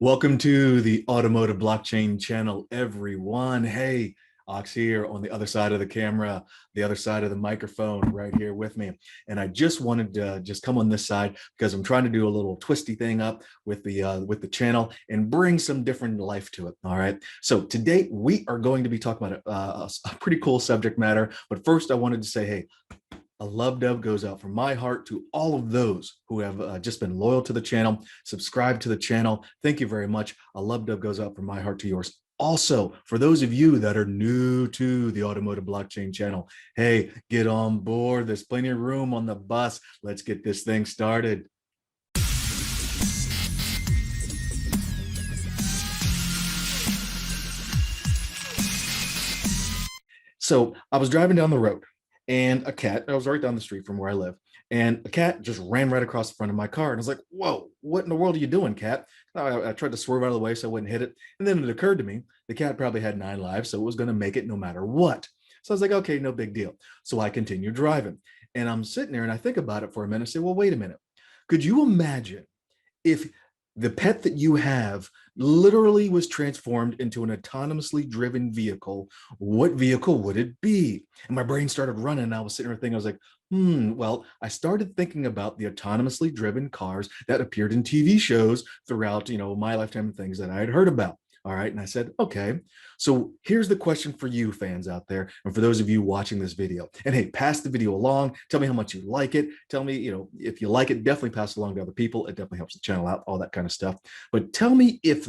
Welcome to the Automotive Blockchain channel, everyone. Hey, Ox here on the other side of the camera, the other side of the microphone right here with me. And I just wanted to just come on this side because I'm trying to do a little twisty thing up with the channel and bring some different life to it. All right. So today we are going to be talking about a pretty cool subject matter. But first, I wanted to say, hey, a love dove goes out from my heart to all of those who have just been loyal to the channel, subscribed to the channel. Thank you very much. A love dove goes out from my heart to yours. Also, for those of you that are new to the Automotive Blockchain channel, hey, get on board. There's plenty of room on the bus. Let's get this thing started. So I was driving down the road and a cat, I was right down the street from where I live, and a cat just ran right across the front of my car. And I was like, whoa, what in the world are you doing, cat? I tried to swerve out of the way so I wouldn't hit it. And then it occurred to me, the cat probably had 9 lives, so it was going to make it no matter what. So I was like, okay, no big deal. So I continued driving. And I'm sitting there and I think about it for a minute and say, well, wait a minute. Could you imagine if the pet that you have literally was transformed into an autonomously driven vehicle, what vehicle would it be? And my brain started running. And I was sitting there thinking, I was like, well, I started thinking about the autonomously driven cars that appeared in TV shows throughout, my lifetime and things that I had heard about. All right. And I said, okay, so here's the question for you fans out there. And for those of you watching this video, and hey, pass the video along. Tell me how much you like it. Tell me, if you like it, definitely pass it along to other people. It definitely helps the channel out, all that kind of stuff. But tell me if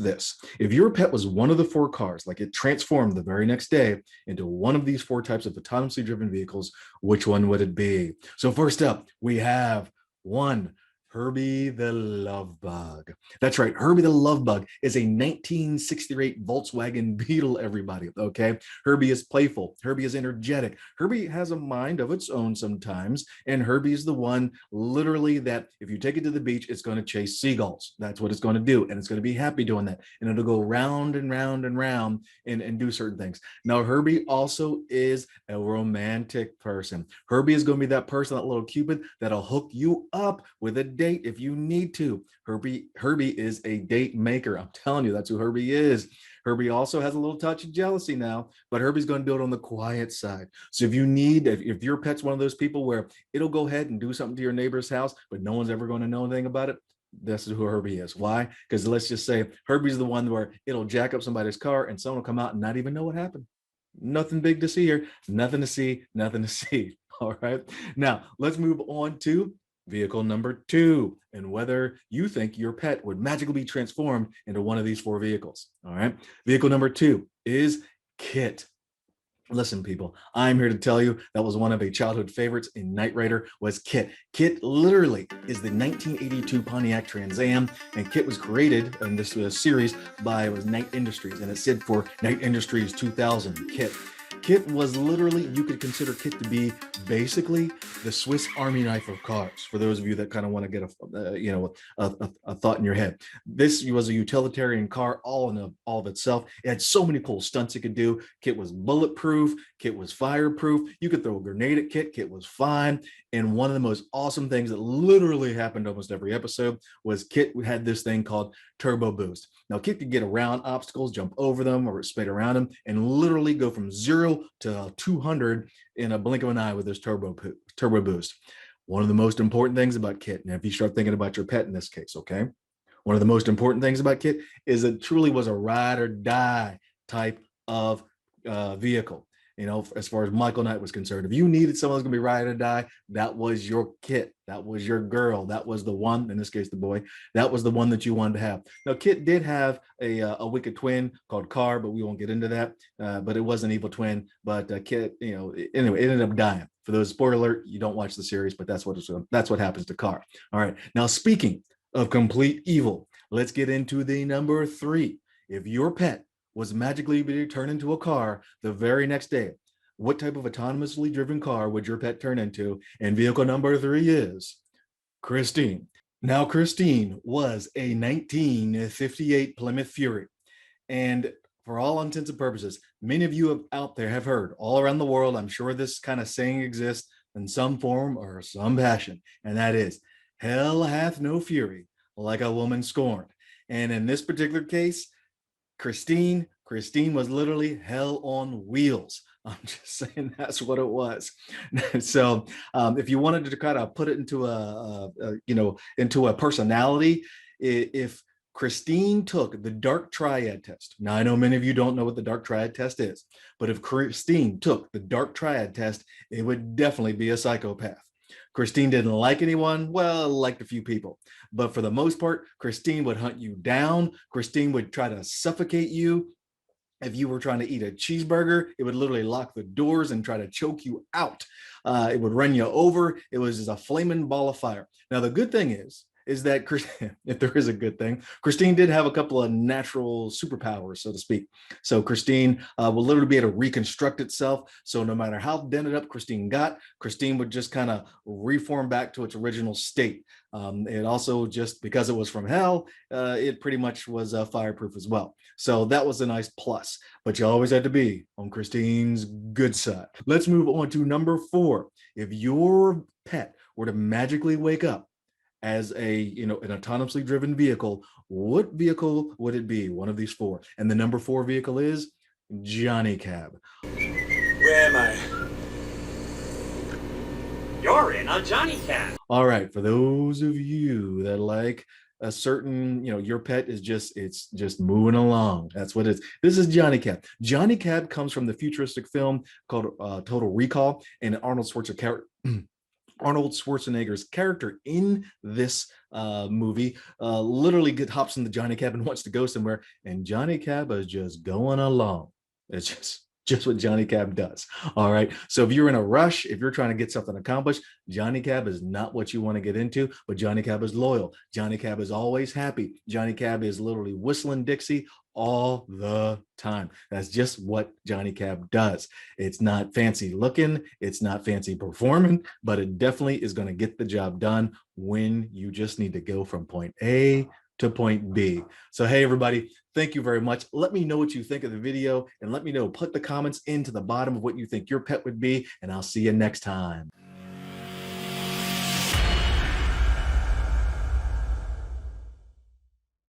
your pet was one of the 4 cars, like it transformed the very next day into one of these 4 types of autonomously driven vehicles, which one would it be? So first up, we have 1, Herbie the Love Bug. That's right. Herbie the Love Bug is a 1968 Volkswagen Beetle, everybody. Okay. Herbie is playful. Herbie is energetic. Herbie has a mind of its own sometimes. And Herbie is the one literally that if you take it to the beach, it's going to chase seagulls. That's what it's going to do. And it's going to be happy doing that. And it'll go round and round and round and do certain things. Now, Herbie also is a romantic person. Herbie is going to be that person, that little Cupid that'll hook you up with a date if you need to. Herbie is a date maker. I'm telling you, that's who Herbie is. Herbie also has a little touch of jealousy now, but Herbie's going to do it on the quiet side. So if your pet's one of those people where it'll go ahead and do something to your neighbor's house, but no one's ever going to know anything about it, this is who Herbie is. Why? Because let's just say Herbie's the one where it'll jack up somebody's car and someone will come out and not even know what happened. Nothing big to see here. Nothing to see. Nothing to see. All right. Now let's move on to vehicle number 2 and whether you think your pet would magically be transformed into one of these 4 vehicles. All right. Vehicle number 2 is KITT. Listen, people, I'm here to tell you that was one of a childhood favorites in Knight Rider was KITT. KITT literally is the 1982 Pontiac Trans Am, and KITT was created in this series by Knight Industries, and it stood for Knight Industries 2000 KITT. KITT was literally, you could consider KITT to be basically the Swiss Army knife of cars. For those of you that kind of want to get a thought in your head, this was a utilitarian car all of itself. It had so many cool stunts it could do. KITT was bulletproof. KITT was fireproof. You could throw a grenade at KITT. KITT was fine. And one of the most awesome things that literally happened almost every episode was KITT had this thing called turbo boost. Now KITT could get around obstacles, jump over them, or spin around them, and literally go from 0 to 200 in a blink of an eye with this turbo boost. One of the most important things about KITT, now if you start thinking about your pet in this case, okay, one of the most important things about KITT is it truly was a ride or die type of vehicle. As far as Michael Knight was concerned, if you needed someone who's going to be ride or die, that was your KITT. That was your girl. That was the one, in this case, the boy. That was the one that you wanted to have. Now, KITT did have a wicked twin called Car, but we won't get into that. But it was an evil twin. But KITT, anyway, it ended up dying. For those, spoiler alert, you don't watch the series, but that's what happens to Car. All right. Now, speaking of complete evil, let's get into the number 3. If your pet was magically be turned into a car the very next day, what type of autonomously driven car would your pet turn into? And vehicle number 3 is Christine. Now, Christine was a 1958 Plymouth Fury. And for all intents and purposes, many of you out there have heard all around the world, I'm sure this kind of saying exists in some form or some passion, and that is, hell hath no fury like a woman scorned. And in this particular case, Christine was literally hell on wheels. I'm just saying that's what it was. So if you wanted to kind of put it into into a personality, if Christine took the dark triad test. Now, I know many of you don't know what the dark triad test is, but if Christine took the dark triad test, it would definitely be a psychopath. Christine didn't like anyone, well, liked a few people. But for the most part, Christine would hunt you down. Christine would try to suffocate you. If you were trying to eat a cheeseburger, it would literally lock the doors and try to choke you out. It would run you over. It was just a flaming ball of fire. Now, the good thing is that if there is a good thing, Christine did have a couple of natural superpowers, so to speak. So Christine will literally be able to reconstruct itself. So no matter how dented up Christine got, Christine would just kind of reform back to its original state. It also, just because it was from hell, it pretty much was fireproof as well. So that was a nice plus, but you always had to be on Christine's good side. Let's move on to number 4. If your pet were to magically wake up as an autonomously driven vehicle, what vehicle would it be? One of these 4. And the number 4 vehicle is Johnny Cab. Where am I? You're in a Johnny Cab. All right, for those of you that like a certain, your pet is it's just moving along. That's what it is. This is Johnny Cab. Johnny Cab comes from the futuristic film called Total Recall, and Arnold Schwarzenegger's character in this movie literally hops in the Johnny Cab and wants to go somewhere, and Johnny Cab is just going along. It's just what Johnny Cab does. All right. So if you're in a rush, if you're trying to get something accomplished, Johnny Cab is not what you want to get into, but Johnny Cab is loyal. Johnny Cab is always happy. Johnny Cab is literally whistling Dixie all the time. That's just what Johnny Cab does. It's not fancy looking, it's not fancy performing, but it definitely is going to get the job done when you just need to go from point A to point B. So, hey, everybody, thank you very much. Let me know what you think of the video, and let me know, put the comments into the bottom of what you think your pet would be, and I'll see you next time.